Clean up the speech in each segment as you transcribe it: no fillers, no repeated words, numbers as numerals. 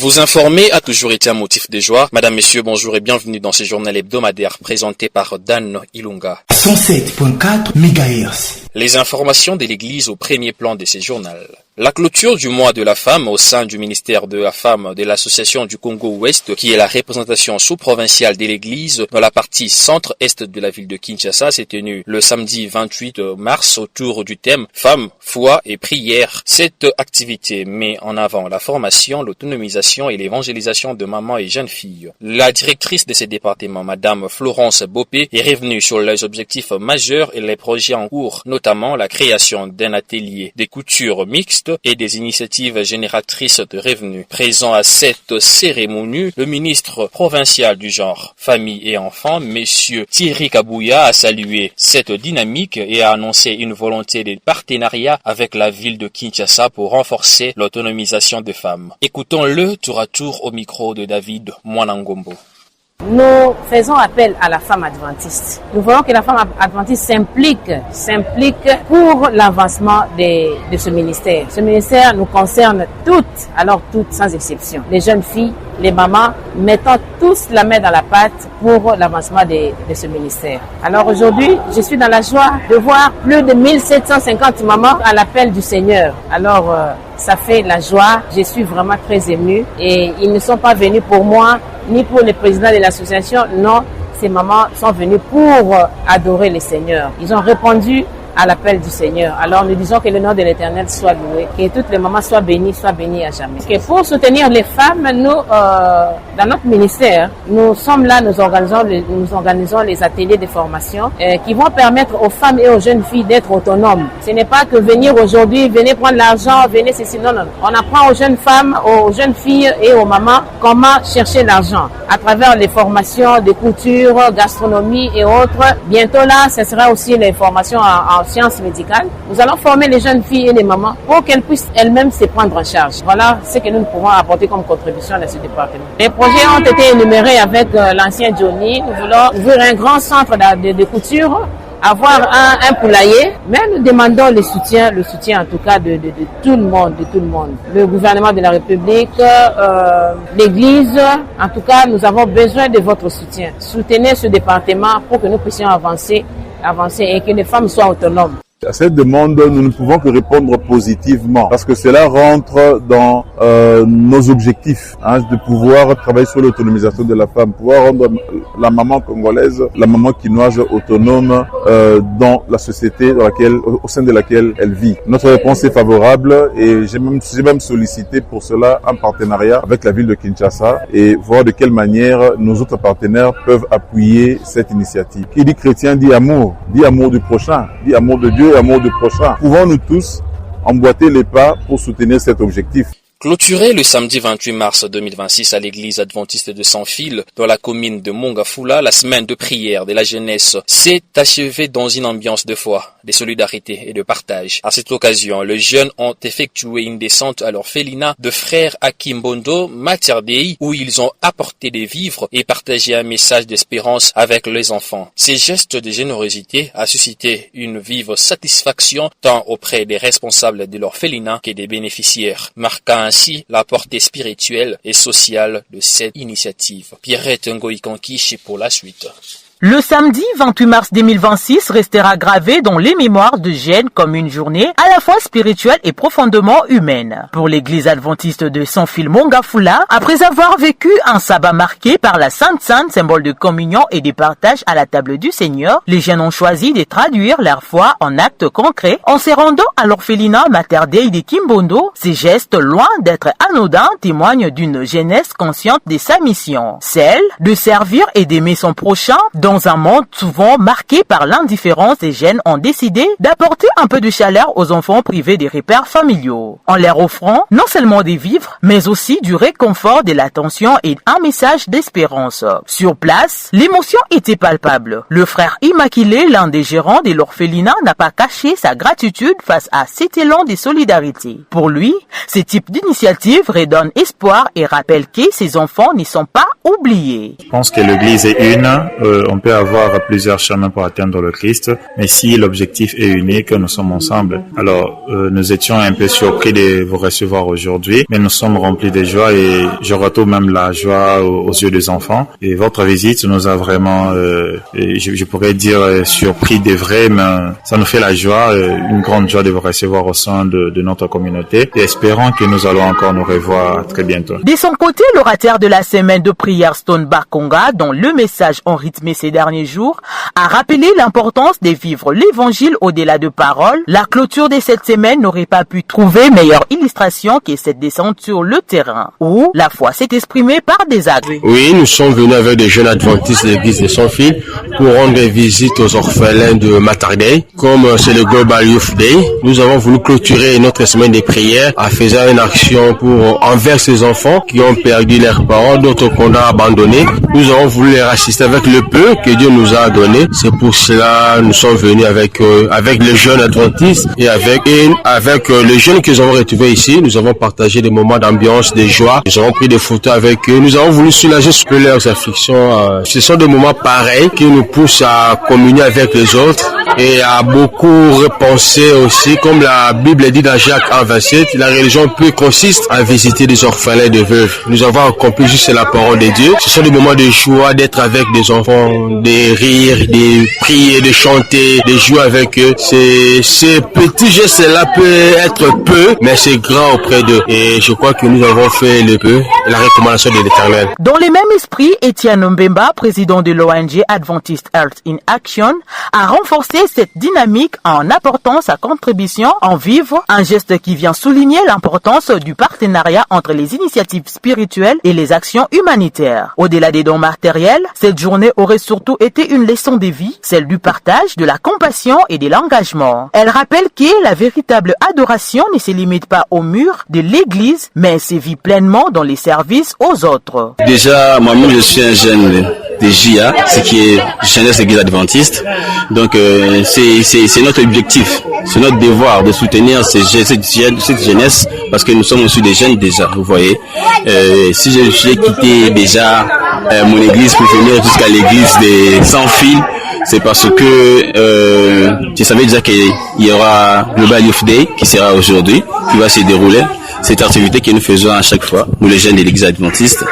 Vous informer a toujours été un motif de joie. Madame, Messieurs, bonjour et bienvenue dans ce journal hebdomadaire présenté par Dan Ilunga. 107.4 MHz. Les informations de l'Église au premier plan de ce journal. La clôture du mois de la femme au sein du ministère de la femme de l'Association du Congo-Ouest, qui est la représentation sous-provinciale de l'Église dans la partie centre-est de la ville de Kinshasa, s'est tenue le samedi 28 mars autour du thème Femmes, foi et prière. Cette activité met en avant la formation, l'autonomisation et l'évangélisation de mamans et jeunes filles. La directrice de ce département, Madame Florence Bopé, est revenue sur les objectifs majeurs et les projets en cours, notamment la création d'un atelier de couture mixte et des initiatives génératrices de revenus. Présent à cette cérémonie, le ministre provincial du genre, famille et enfants, Monsieur Thierry Kabouya, a salué cette dynamique et a annoncé une volonté de partenariat avec la ville de Kinshasa pour renforcer l'autonomisation des femmes. Écoutons-le tour à tour au micro de David Mwanangombo. Nous faisons appel à la femme adventiste. Nous voulons que la femme adventiste s'implique pour l'avancement de ce ministère. Ce ministère nous concerne toutes, sans exception. Les jeunes filles, les mamans, mettons tous la main dans la pâte pour l'avancement de ce ministère. Alors aujourd'hui, je suis dans la joie de voir plus de 1750 mamans à l'appel du Seigneur. Alors, ça fait la joie. Je suis vraiment très émue et ils ne sont pas venus pour moi ni pour le président de l'association. Non, ces mamans sont venues pour adorer le Seigneur. Ils ont répondu à l'appel du Seigneur. Alors nous disons que le nom de l'Éternel soit loué, que toutes les mamans soient bénies à jamais. Parce que pour soutenir les femmes, nous, dans notre ministère, nous sommes là, nous organisons les ateliers de formation qui vont permettre aux femmes et aux jeunes filles d'être autonomes. Ce n'est pas que venir aujourd'hui, venez prendre l'argent, venez ceci. Non. On apprend aux jeunes femmes, aux jeunes filles et aux mamans comment chercher l'argent à travers les formations de couture, gastronomie et autres. Bientôt là, ce sera aussi les formations en sciences médicales. Nous allons former les jeunes filles et les mamans pour qu'elles puissent elles-mêmes se prendre en charge. Voilà ce que nous pouvons apporter comme contribution dans ce département. Les projets ont été énumérés avec l'ancien Johnny. Nous voulons ouvrir un grand centre de couture, avoir un poulailler, mais nous demandons le soutien en tout cas de tout le monde, Le gouvernement de la République, l'Église, en tout cas, nous avons besoin de votre soutien. Soutenez ce département pour que nous puissions avancer et que les femmes soient autonomes. À cette demande, nous ne pouvons que répondre positivement parce que cela rentre dans nos objectifs, de pouvoir travailler sur l'autonomisation de la femme, pouvoir rendre la maman congolaise, la maman quinoise autonome dans la société au sein de laquelle elle vit. Notre réponse est favorable et j'ai même sollicité pour cela un partenariat avec la ville de Kinshasa et voir de quelle manière nos autres partenaires peuvent appuyer cette initiative. Qui dit chrétien dit amour du prochain, dit amour de Dieu, amour du prochain. Pouvons-nous tous emboîter les pas pour soutenir cet objectif? Clôturé le samedi 28 mars 2026 à l'église adventiste de Sans-Fil, dans la commune de Mongafula, la semaine de prière de la jeunesse s'est achevée dans une ambiance de foi, de solidarité et de partage. À cette occasion, les jeunes ont effectué une descente à l'orphelinat de frères Akimbondo Materdei, où ils ont apporté des vivres et partagé un message d'espérance avec les enfants. Ces gestes de générosité a suscité une vive satisfaction tant auprès des responsables de l'orphelinat que des bénéficiaires, marquant ainsi la portée spirituelle et sociale de cette initiative. Pierrette Ngoïkankichi pour la suite. Le samedi 28 mars 2026 restera gravé dans les mémoires de Gênes comme une journée à la fois spirituelle et profondément humaine. Pour l'église adventiste de Sans-Fil Mongafula, après avoir vécu un sabbat marqué par la Sainte Seine, symbole de communion et de partage à la table du Seigneur, les jeunes ont choisi de traduire leur foi en actes concrets en se rendant à l'orphelinat Materdei de Kimbondo. Ces gestes, loin d'être anodins, témoignent d'une jeunesse consciente de sa mission, celle de servir et d'aimer son prochain. Dans un monde souvent marqué par l'indifférence, les jeunes ont décidé d'apporter un peu de chaleur aux enfants privés des repères familiaux, en leur offrant non seulement des vivres, mais aussi du réconfort, de l'attention et un message d'espérance. Sur place, l'émotion était palpable. Le frère Immaculé, l'un des gérants de l'orphelinat, n'a pas caché sa gratitude face à cet élan de solidarité. Pour lui, ce type d'initiative redonne espoir et rappelle que ces enfants ne sont pas oubliés. Je pense que l'Église est une. On peut avoir plusieurs chemins pour atteindre le Christ, mais si l'objectif est unique, nous sommes ensemble. Alors, nous étions un peu surpris de vous recevoir aujourd'hui, mais nous sommes remplis de joie et je retrouve même la joie aux yeux des enfants. Et votre visite nous a vraiment, je pourrais dire, surpris de vrai, mais ça nous fait la joie, une grande joie de vous recevoir au sein de notre communauté et espérons que nous allons encore nous revoir très bientôt. De son côté, l'orateur de la semaine de prière Stone Bakonga, dont le message ont rythmé ces derniers jours, a rappelé l'importance de vivre l'évangile au-delà de paroles. La clôture de cette semaine n'aurait pas pu trouver meilleure illustration que cette descente sur le terrain, où la foi s'est exprimée par des actes. Oui, nous sommes venus avec des jeunes adventistes de l'église de Saint-Phil pour rendre visite aux orphelins de Matarday. Comme c'est le Global Youth Day, nous avons voulu clôturer notre semaine de prière en faisant une action envers ces enfants qui ont perdu leurs parents, d'autres qu'on a abandonnés. Nous avons voulu les assister avec le peu que Dieu nous a donné. C'est pour cela nous sommes venus avec les jeunes adventistes et avec les jeunes que nous avons retrouvés ici. Nous avons partagé des moments d'ambiance, de joie. Nous avons pris des photos avec eux. Nous avons voulu soulager leurs afflictions. Ce sont des moments pareils qui nous poussent à communier avec les autres et à beaucoup repenser aussi, comme la Bible dit dans Jacques 1:27, la religion pure consiste à visiter des orphelins et des veuves. Nous avons accompli juste la parole de Dieu. Ce sont des moments de joie d'être avec des enfants, de rire, de prier, de chanter, de jouer avec eux. Ces petits gestes-là peuvent être peu, mais c'est grand auprès d'eux. Et je crois que nous avons fait le peu, la recommandation de l'Éternel. Dans le même esprit, Etienne Mbemba, président de l'ONG Adventist Health in Action, a renforcé cette dynamique en apportant sa contribution en vivre, un geste qui vient souligner l'importance du partenariat entre les initiatives spirituelles et les actions humanitaires. Au-delà des dons matériels, cette journée aurait surtout été une leçon de vie, celle du partage, de la compassion et de l'engagement. Elle rappelle que la véritable adoration ne se limite pas au mur de l'église, mais se vit pleinement dans les services aux autres. Déjà, moi-même, je suis un jeune de JA, ce qui est Jeunesse Église Adventiste. Donc, c'est notre objectif, c'est notre devoir de soutenir cette jeunesse, parce que nous sommes aussi des jeunes déjà, vous voyez. Si j'ai quitté déjà mon église pour venir jusqu'à l'église de Saint-Phil, c'est parce que je savais déjà qu'il y aura Global Youth Day qui sera aujourd'hui, qui va se dérouler. Cette activité que nous faisons à chaque fois, nous les jeunes de l'église adventiste,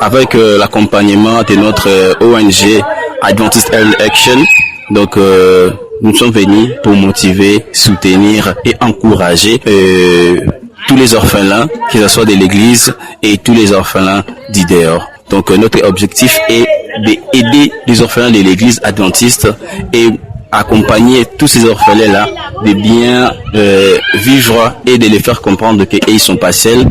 avec l'accompagnement de notre ONG Adventist Health Action. Donc nous sommes venus pour motiver, soutenir et encourager tous les orphelins, que ce soit de l'église et tous les orphelins d'Idéor. Donc notre objectif est d'aider les orphelins de l'église adventiste et accompagner tous ces orphelins-là de bien vivre et de les faire comprendre qu'ils sont pas seuls.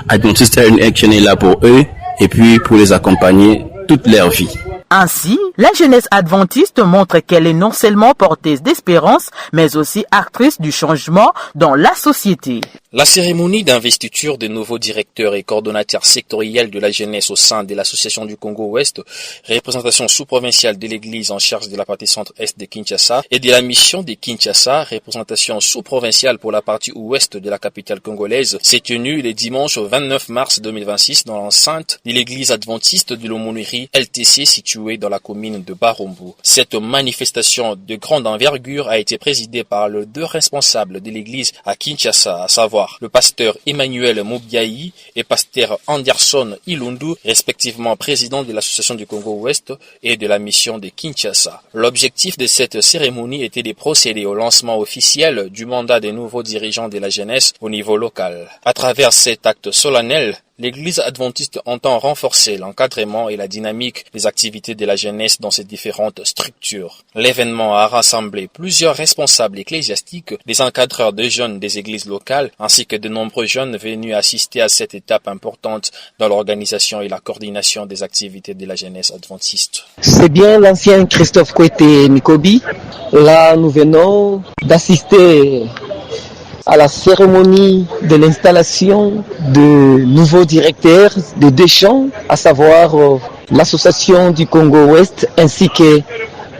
Adventist Health Action est là pour eux et puis pour les accompagner toute leur vie. Ainsi, la jeunesse adventiste montre qu'elle est non seulement porteuse d'espérance, mais aussi actrice du changement dans la société. La cérémonie d'investiture des nouveaux directeurs et coordonnateurs sectoriels de la jeunesse au sein de l'Association du Congo-Ouest, représentation sous-provinciale de l'Église en charge de la partie centre-est de Kinshasa, et de la mission de Kinshasa, représentation sous-provinciale pour la partie ouest de la capitale congolaise, s'est tenue le dimanche 29 mars 2026 dans l'enceinte de l'Église adventiste de l'Aumônerie LTC située dans la commune de Barumbu. Cette manifestation de grande envergure a été présidée par les deux responsables de l'Église à Kinshasa, à savoir le pasteur Emmanuel Moubiaï et pasteur Anderson Ilundu, respectivement président de l'Association du Congo-Ouest et de la mission de Kinshasa. L'objectif de cette cérémonie était de procéder au lancement officiel du mandat des nouveaux dirigeants de la jeunesse au niveau local. À travers cet acte solennel, l'Église adventiste entend renforcer l'encadrement et la dynamique des activités de la jeunesse dans ces différentes structures. L'événement a rassemblé plusieurs responsables ecclésiastiques, des encadreurs de jeunes des églises locales, ainsi que de nombreux jeunes venus assister à cette étape importante dans l'organisation et la coordination des activités de la jeunesse adventiste. C'est bien l'ancien Christophe Kouete Mikobi. Là, nous venons d'assister à la cérémonie de l'installation de nouveaux directeurs de deux champs, à savoir l'Association du Congo-Ouest ainsi que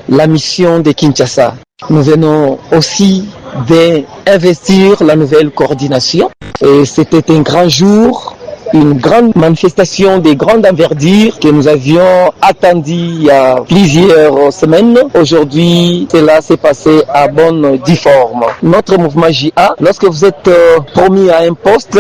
la mission de Kinshasa. Nous venons aussi d'investir la nouvelle coordination et c'était un grand jour, une grande manifestation de grande envergure que nous avions attendue il y a plusieurs semaines. Aujourd'hui, cela s'est passé à bonne due forme. Notre mouvement JA, lorsque vous êtes promis à un poste,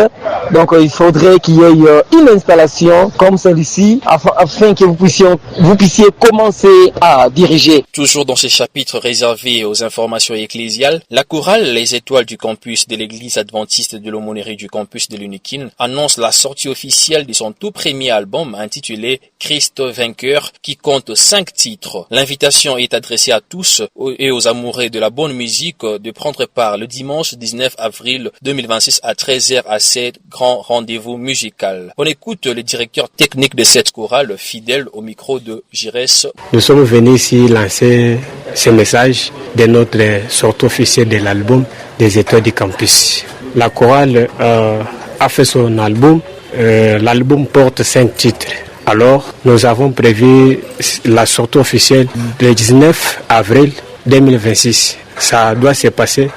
donc il faudrait qu'il y ait une installation comme celle-ci afin que vous puissiez commencer à diriger. Toujours dans ces chapitres réservés aux informations ecclésiales, la chorale Les Étoiles du campus de l'église adventiste de l'aumônerie du campus de l'Unikin annonce la sortie officielle de son tout premier album intitulé Christ vainqueur qui compte 5 titres. L'invitation est adressée à tous et aux amoureux de la bonne musique de prendre part le dimanche 19 avril 2026 à 13h à cet grand rendez-vous musical. On écoute le directeur technique de cette chorale, fidèle au micro de Girès. Nous sommes venus ici lancer ce message de notre sortie officielle de l'album des Étoiles du campus. La chorale a fait son album. L'album porte 5 titres. Alors, nous avons prévu la sortie officielle le 19 avril 2026. Ça doit se passer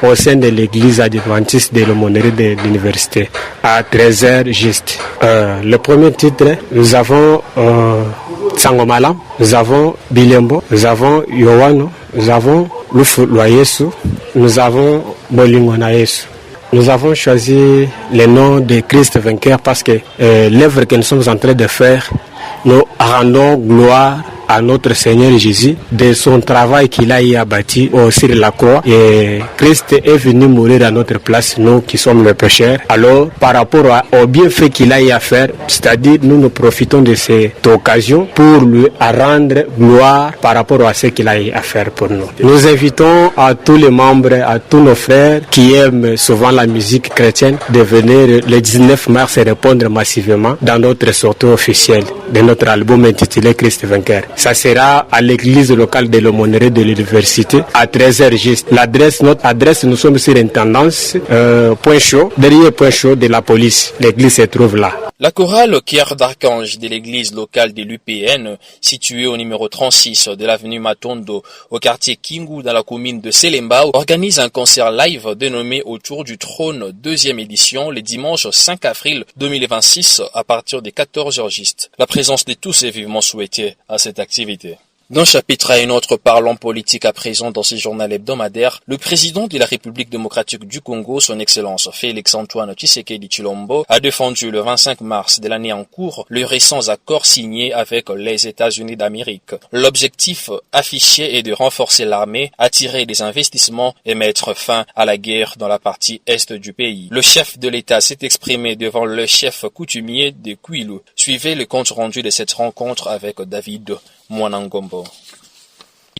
au sein de l'église adventiste de l'aumônerie de l'université à 13h juste. Le premier titre, nous avons Sangomala, nous avons Bilembo, nous avons Yohano, nous avons Lufu Loyesu, nous avons Bolingona Yesu. Nous avons choisi le nom de Christ vainqueur parce que l'œuvre que nous sommes en train de faire, nous rendons gloire à notre Seigneur Jésus de son travail qu'il a abattu sur la croix. Et Christ est venu mourir à notre place, nous qui sommes les pécheurs. Alors, par rapport au bienfait qu'il a à faire, c'est-à-dire nous profitons de cette occasion pour lui rendre gloire par rapport à ce qu'il a à faire pour nous. Nous invitons à tous les membres, à tous nos frères qui aiment souvent la musique chrétienne de venir le 19 mars et répondre massivement dans notre sortie officielle de notre album intitulé Christ vainqueur. Ça sera à l'église locale de l'aumônerie de l'université à 13h juste. Notre adresse, nous sommes sur Intendance, point chaud, derrière point chaud de la police. L'église se trouve là. La chorale Cœur d'Archange de l'église locale de l'UPN, située au numéro 36 de l'avenue Matondo, au quartier Kingu dans la commune de Selembao, organise un concert live dénommé Autour du trône, 2e édition, le dimanche 5 avril 2026 à partir de 14h juste. La présence de tous est vivement souhaitée à cette activité. D'un chapitre à un autre parlant politique à présent dans ce journal hebdomadaire, le président de la République démocratique du Congo, son Excellence Félix-Antoine Tshisekedi Tshilombo, a défendu le 25 mars de l'année en cours le récent accord signé avec les États-Unis d'Amérique. L'objectif affiché est de renforcer l'armée, attirer des investissements et mettre fin à la guerre dans la partie est du pays. Le chef de l'État s'est exprimé devant le chef coutumier de Kwilu. Suivez le compte rendu de cette rencontre avec David Mwanangombo.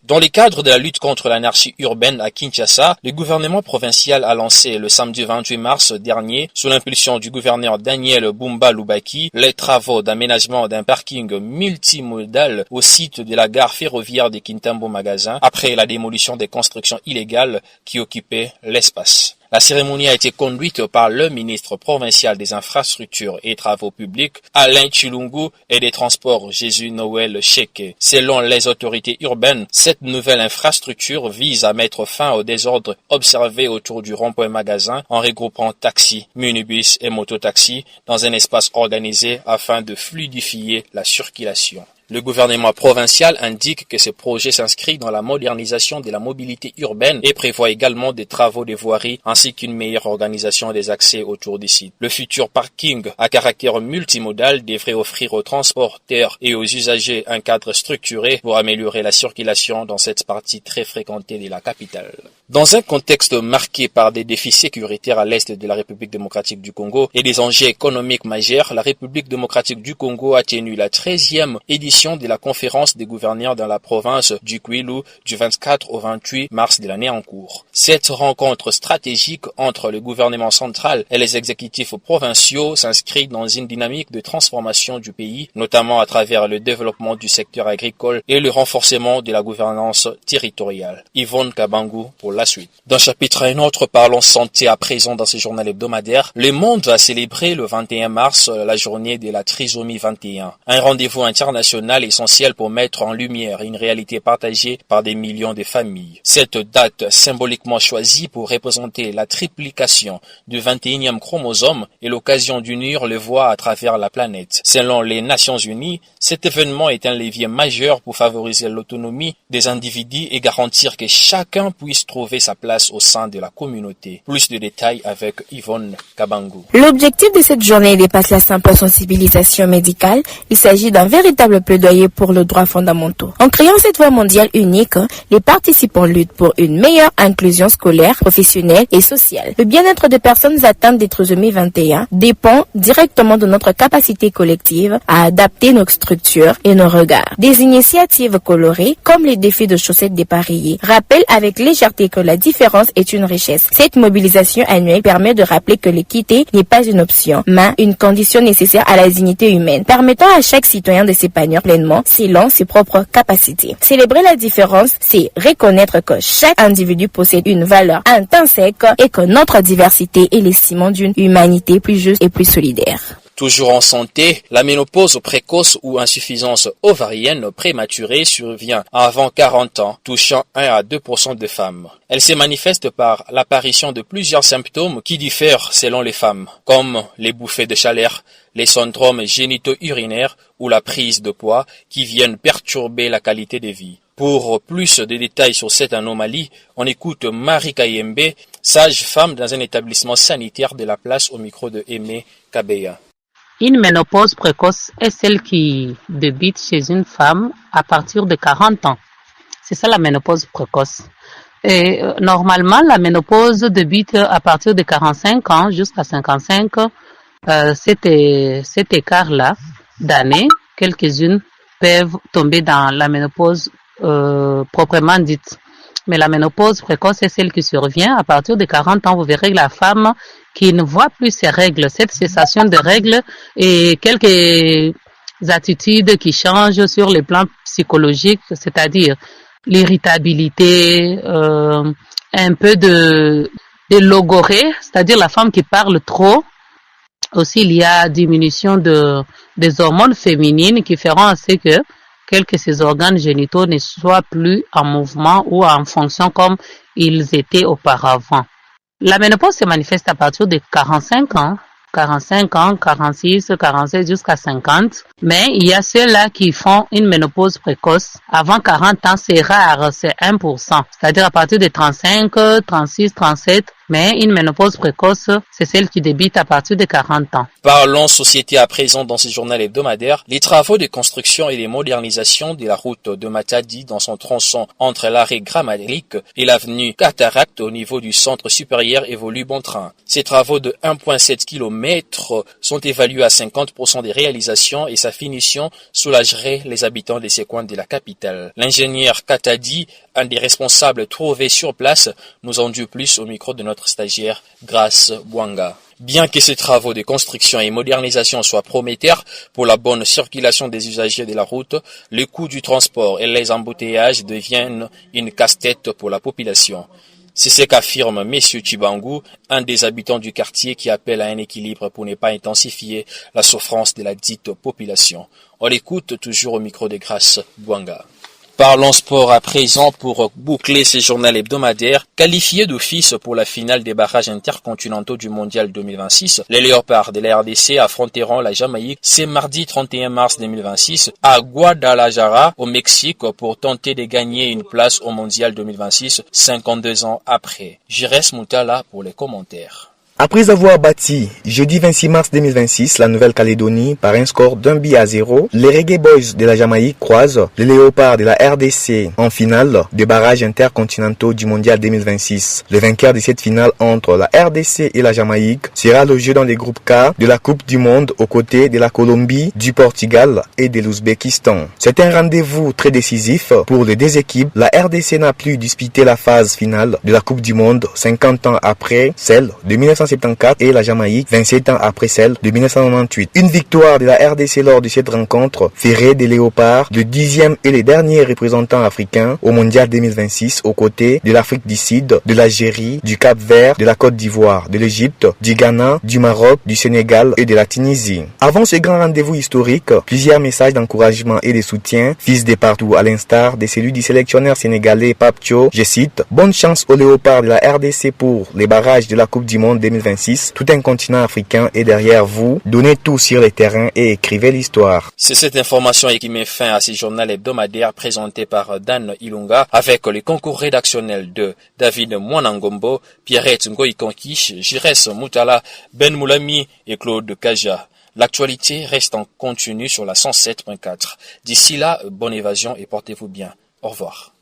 Dans le cadre de la lutte contre l'anarchie urbaine à Kinshasa, le gouvernement provincial a lancé le samedi 28 mars dernier, sous l'impulsion du gouverneur Daniel Bumba Lubaki, les travaux d'aménagement d'un parking multimodal au site de la gare ferroviaire de Kintambo Magasin, après la démolition des constructions illégales qui occupaient l'espace. La cérémonie a été conduite par le ministre provincial des Infrastructures et Travaux Publics, Alain Chilungu, et des Transports, Jésus Noël Cheke. Selon les autorités urbaines, cette nouvelle infrastructure vise à mettre fin au désordre observé autour du rond-point magasin en regroupant taxis, minibus et mototaxis dans un espace organisé afin de fluidifier la circulation. Le gouvernement provincial indique que ce projet s'inscrit dans la modernisation de la mobilité urbaine et prévoit également des travaux de voirie ainsi qu'une meilleure organisation des accès autour du site. Le futur parking à caractère multimodal devrait offrir aux transporteurs et aux usagers un cadre structuré pour améliorer la circulation dans cette partie très fréquentée de la capitale. Dans un contexte marqué par des défis sécuritaires à l'est de la République démocratique du Congo et des enjeux économiques majeurs, la République démocratique du Congo a tenu la 13e édition de la conférence des gouverneurs dans la province du Kwilu du 24 au 28 mars de l'année en cours. Cette rencontre stratégique entre le gouvernement central et les exécutifs provinciaux s'inscrit dans une dynamique de transformation du pays, notamment à travers le développement du secteur agricole et le renforcement de la gouvernance territoriale. Yvonne Kabangu pour la suite. D'un chapitre à un autre, parlons santé à présent dans ce journal hebdomadaire. Le monde a célébré le 21 mars la journée de la trisomie 21. Un rendez-vous international essentiel pour mettre en lumière une réalité partagée par des millions de familles. Cette date symboliquement choisie pour représenter la triplication du 21e chromosome est l'occasion d'unir les voix à travers la planète. Selon les Nations Unies, cet événement est un levier majeur pour favoriser l'autonomie des individus et garantir que chacun puisse trouver sa place au sein de la communauté. Plus de détails avec Yvonne Kabangou. L'objectif de cette journée dépasse la simple sensibilisation médicale. Il s'agit d'un véritable plaidoyer pour le droit fondamentaux. En créant cette voie mondiale unique, les participants luttent pour une meilleure inclusion scolaire, professionnelle et sociale. Le bien-être des personnes atteintes de trisomie 21 dépend directement de notre capacité collective à adapter nos structures et nos regards. Des initiatives colorées, comme les défis de chaussettes dépareillées, rappellent avec légèreté que la différence est une richesse. Cette mobilisation annuelle permet de rappeler que l'équité n'est pas une option, mais une condition nécessaire à la dignité humaine, permettant à chaque citoyen de s'épanouir pleinement selon ses propres capacités. Célébrer la différence, c'est reconnaître que chaque individu possède une valeur intrinsèque et que notre diversité est le ciment d'une humanité plus juste et plus solidaire. Toujours en santé, la ménopause précoce ou insuffisance ovarienne prématurée survient avant 40 ans, touchant 1 à 2% des femmes. Elle se manifeste par l'apparition de plusieurs symptômes qui diffèrent selon les femmes, comme les bouffées de chaleur, les syndromes génito-urinaires ou la prise de poids qui viennent perturber la qualité de vie. Pour plus de détails sur cette anomalie, on écoute Marie Kayembe, sage-femme dans un établissement sanitaire de la place au micro de Aimé Kabeya. Une ménopause précoce est celle qui débute chez une femme à partir de 40 ans. C'est ça la ménopause précoce. Et normalement, la ménopause débute à partir de 45 ans jusqu'à 55. Cet écart-là d'années, quelques-unes peuvent tomber dans la ménopause proprement dite. Mais la ménopause précoce est celle qui survient à partir de 40 ans. Vous verrez la femme qui ne voit plus ses règles, cette cessation de règles et quelques attitudes qui changent sur le plan psychologique, c'est-à-dire l'irritabilité, un peu de logorée, c'est-à-dire la femme qui parle trop. Aussi, il y a diminution des hormones féminines qui feront à ce que ces organes génitaux ne soient plus en mouvement ou en fonction comme ils étaient auparavant. La ménopause se manifeste à partir de 45 ans, 46, 47 jusqu'à 50. Mais il y a ceux-là qui font une ménopause précoce. Avant 40 ans, c'est rare, c'est 1%. C'est-à-dire à partir de 35, 36, 37. Mais une ménopause précoce, c'est celle qui débute à partir de 40 ans. Parlons société à présent dans ce journal hebdomadaire. Les travaux de construction et de modernisation de la route de Matadi dans son tronçon entre l'arrêt Grammatique et l'avenue Cataracte au niveau du centre supérieur évoluent bon train. Ces travaux de 1,7 km sont évalués à 50% des réalisations et sa finition soulagerait les habitants de ces coins de la capitale. L'ingénieur Katadi, un des responsables trouvés sur place, nous en dit plus au micro de notre stagiaire Grace Bwanga. Bien que ces travaux de construction et modernisation soient prometteurs pour la bonne circulation des usagers de la route, le coût du transport et les embouteillages deviennent une casse-tête pour la population. C'est ce qu'affirme M. Chibangu, un des habitants du quartier qui appelle à un équilibre pour ne pas intensifier la souffrance de la dite population. On l'écoute toujours au micro de Grace Bwanga. Parlons sport à présent pour boucler ce journal hebdomadaire. Qualifié d'office pour la finale des barrages intercontinentaux du Mondial 2026, les Léopards de la RDC affronteront la Jamaïque ce mardi 31 mars 2026 à Guadalajara au Mexique pour tenter de gagner une place au Mondial 2026 52 ans après. Jires Moutala pour les commentaires. Après avoir battu jeudi 26 mars 2026 la Nouvelle-Calédonie par un score d'1-0, les Reggae Boys de la Jamaïque croisent les Léopards de la RDC en finale des barrages intercontinentaux du Mondial 2026. Le vainqueur de cette finale entre la RDC et la Jamaïque sera logé dans les groupes K de la Coupe du Monde aux côtés de la Colombie, du Portugal et de l'Ouzbékistan. C'est un rendez-vous très décisif pour les deux équipes. La RDC n'a plus disputé la phase finale de la Coupe du Monde 50 ans après celle de 1960. 1974 et la Jamaïque 27 ans après celle de 1998. Une victoire de la RDC lors de cette rencontre ferait des Léopards le 10e et les derniers représentants africains au Mondial 2026 aux côtés de l'Afrique du Sud, de l'Algérie, du Cap-Vert, de la Côte d'Ivoire, de l'Égypte, du Ghana, du Maroc, du Sénégal et de la Tunisie. Avant ce grand rendez-vous historique, plusieurs messages d'encouragement et de soutien fusent de partout, à l'instar de celui du sélectionneur sénégalais Pape Thio. Je cite: bonne chance aux Léopards de la RDC pour les barrages de la Coupe du Monde 2026. Tout un continent africain est derrière vous. Donnez tout sur les terrains et écrivez l'histoire. C'est cette information qui met fin à ce journal hebdomadaire présenté par Dan Ilunga avec les concours rédactionnels de David Mwanangombo, Pierrette Ngoïkonkish, Jires Moutala, Ben Moulami et Claude Kaja. L'actualité reste en continu sur la 107.4. D'ici là, bonne évasion et portez-vous bien. Au revoir.